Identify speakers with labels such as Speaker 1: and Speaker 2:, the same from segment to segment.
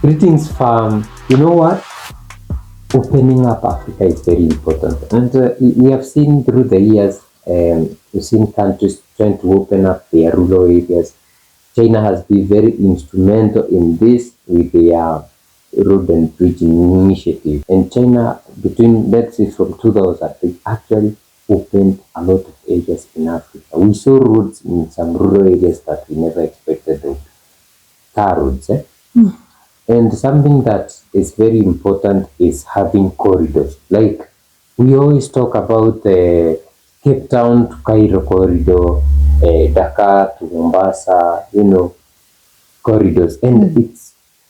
Speaker 1: Greetings, fam. You know what? Opening up Africa is very important. And we have seen through the years, we've seen countries trying to open up their rural areas. China has been very instrumental in this with their road and bridge initiative. And China, between, let's say, from 2000, they actually opened a lot of areas in Africa. We saw roads in some rural areas that we never expected them. Tar roads, And something that is very important is having corridors. Like we always talk about the Cape Town to Cairo corridor, Dakar to Mombasa, corridors. And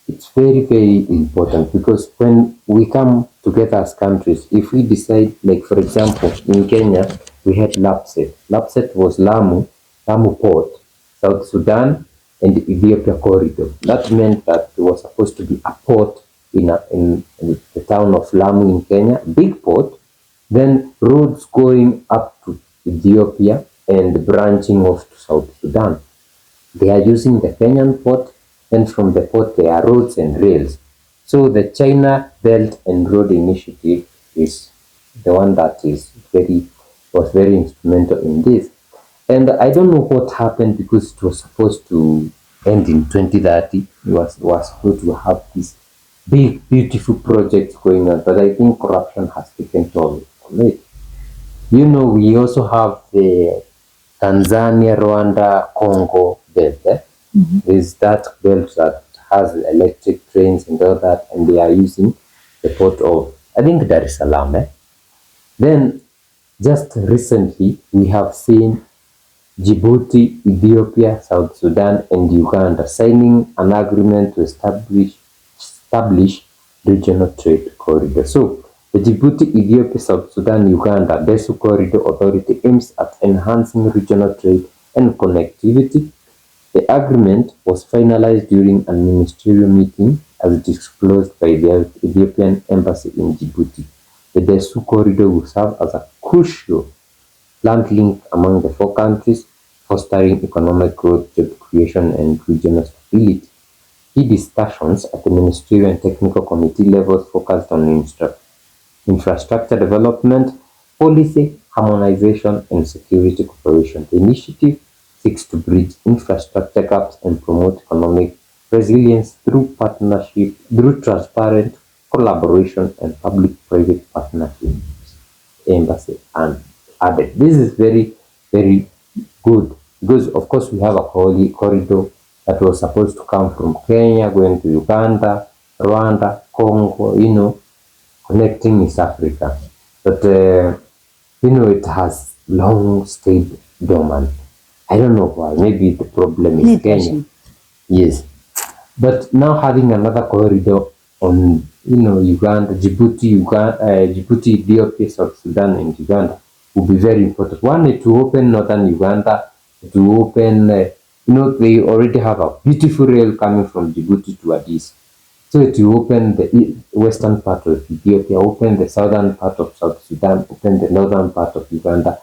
Speaker 1: it's very, very important because when we come together as countries, if we decide, like for example, in Kenya, we had LAPSSET. LAPSSET was Lamu Port, South Sudan, and Ethiopia corridor. That meant that there was supposed to be a port in the town of Lamu in Kenya, big port, then roads going up to Ethiopia and branching off to South Sudan. They are using the Kenyan port, and from the port there are roads and rails. So the China Belt and Road Initiative is the one that was very instrumental in this. And I don't know what happened because it was supposed to end in 2030. It was supposed to have these big, beautiful projects going on, but I think corruption has taken toll on it. We also have the Tanzania, Rwanda, Congo belt. There's that belt that has electric trains and all that, and they are using the port of, I think, Dar es Salaam. Then, just recently, we have seen Djibouti, Ethiopia, South Sudan, and Uganda signing an agreement to establish regional trade corridor. So, the Djibouti, Ethiopia, South Sudan, Uganda Besu Corridor Authority aims at enhancing regional trade and connectivity. The agreement was finalized during a ministerial meeting as disclosed by the Ethiopian embassy in Djibouti. The Besu Corridor will serve as a crucial land link among the four countries, fostering economic growth, job creation, and regional stability. Key discussions at the ministerial and technical committee levels focused on infrastructure development, policy harmonization, and security cooperation. The initiative seeks to bridge infrastructure gaps and promote economic resilience through transparent collaboration and public-private partnerships. Embassy and added. This is very, very good because, of course, we have a corridor that was supposed to come from Kenya, going to Uganda, Rwanda, Congo, connecting East Africa. But, it has long stayed dormant. I don't know why. Maybe the problem is Kenya. Yes. But now having another corridor on, Uganda, Djibouti, Ethiopia, South Sudan, and Uganda will be very important. One, to open northern Uganda, to open, they already have a beautiful rail coming from Djibouti to Addis. So to open the western part of Ethiopia, open the southern part of South Sudan, open the northern part of Uganda,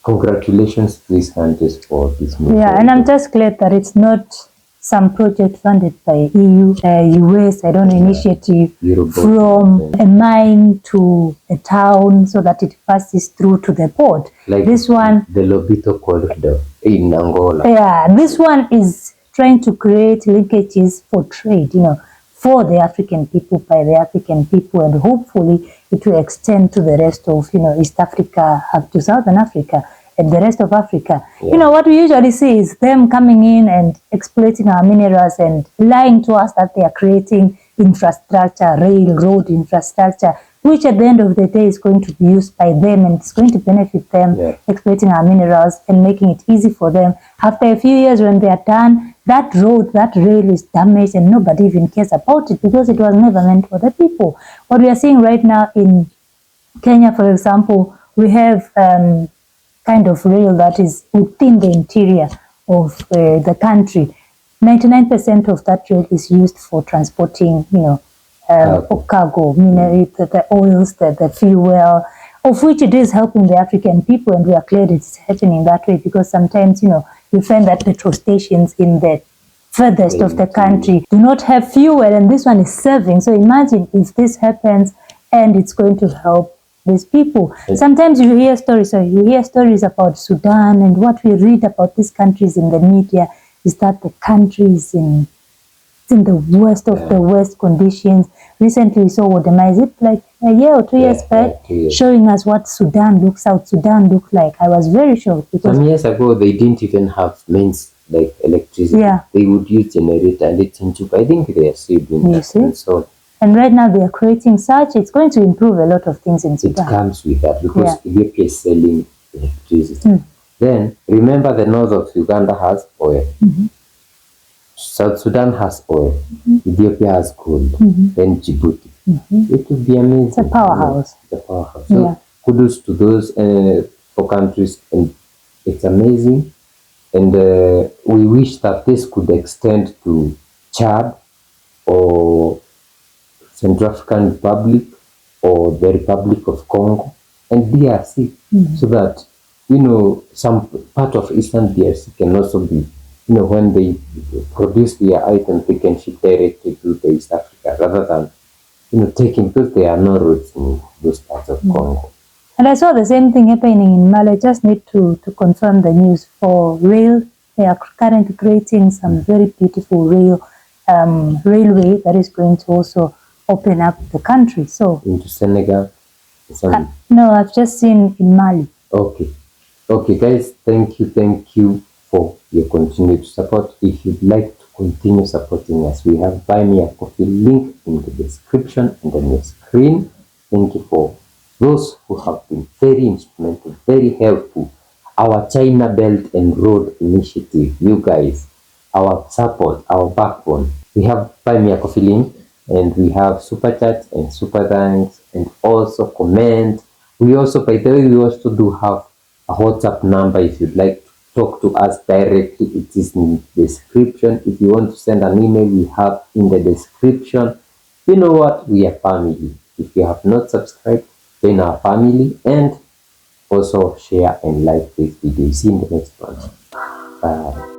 Speaker 1: congratulations to these countries for this move.
Speaker 2: Yeah, and I'm just glad that it's not some project funded by EU, US, initiative from a mine to a town so that it passes through to the port.
Speaker 1: Like
Speaker 2: this one,
Speaker 1: the Lobito corridor in Angola.
Speaker 2: Yeah, this one is trying to create linkages for trade, for the African people, by the African people, and hopefully it will extend to the rest of, East Africa up to Southern Africa and the rest of Africa.
Speaker 1: Yeah.
Speaker 2: What we usually see is them coming in and exploiting our minerals and lying to us that they are creating infrastructure, railroad infrastructure, which at the end of the day is going to be used by them and it's going to benefit them, exploiting our minerals and making it easy for them. After a few years when they are done, that road, that rail is damaged and nobody even cares about it because it was never meant for the people. What we are seeing right now in Kenya, for example, we have kind of rail that is within the interior of the country. 99% of that rail is used for transporting, cargo, the oils, the fuel, of which it is helping the African people, and we are glad it's happening that way because sometimes, you find that petrol stations in the furthest of the country do not have fuel, and this one is serving. So imagine if this happens and it's going to help these people. Sometimes you hear stories about Sudan, and what we read about these countries in the media is that the country is in the worst of the worst conditions. Recently we saw Wodema, is it like a year or 2 years back, showing us what Sudan looks like. I was very shocked because
Speaker 1: some years ago they didn't even have mains like electricity. They would use generator, and it's in Juba. I think they are still doing that.
Speaker 2: And right now they are creating it's going to improve a lot of things in Sudan.
Speaker 1: It comes with that because Ethiopia is selling electricity. Then remember, the north of Uganda has oil. South Sudan has oil. Ethiopia has gold. Then Djibouti. It would be amazing.
Speaker 2: It's a powerhouse.
Speaker 1: So kudos to those 4 countries, and it's amazing. And we wish that this could extend to Chad or Central African Republic or the Republic of Congo and DRC, so that, some part of Eastern DRC can also be, when they produce their items, they can ship directly to the East Africa rather than, taking, because there are no roads in those parts of Congo.
Speaker 2: And I saw the same thing happening in Mali. I just need to confirm the news for rail. They are currently creating some very beautiful railway that is going to also open up the country. So
Speaker 1: into Senegal?
Speaker 2: No, I've just seen in Mali.
Speaker 1: Okay, guys, thank you for your continued support. If you'd like to continue supporting us, we have Buy Me a Coffee link in the description and on your screen. Thank you for those who have been very instrumental, very helpful. Our China Belt and Road Initiative, you guys, our support, our backbone. We have Buy Me a Coffee link, and we have super chats and super thanks, and also comment. We also, by the way, we also do have a WhatsApp number. If you'd like to talk to us directly, it is in the description. If you want to send an email, we have in the description. You know what? We are family. If you have not subscribed, join our family, and also share and like this video. See you in the next one. Bye.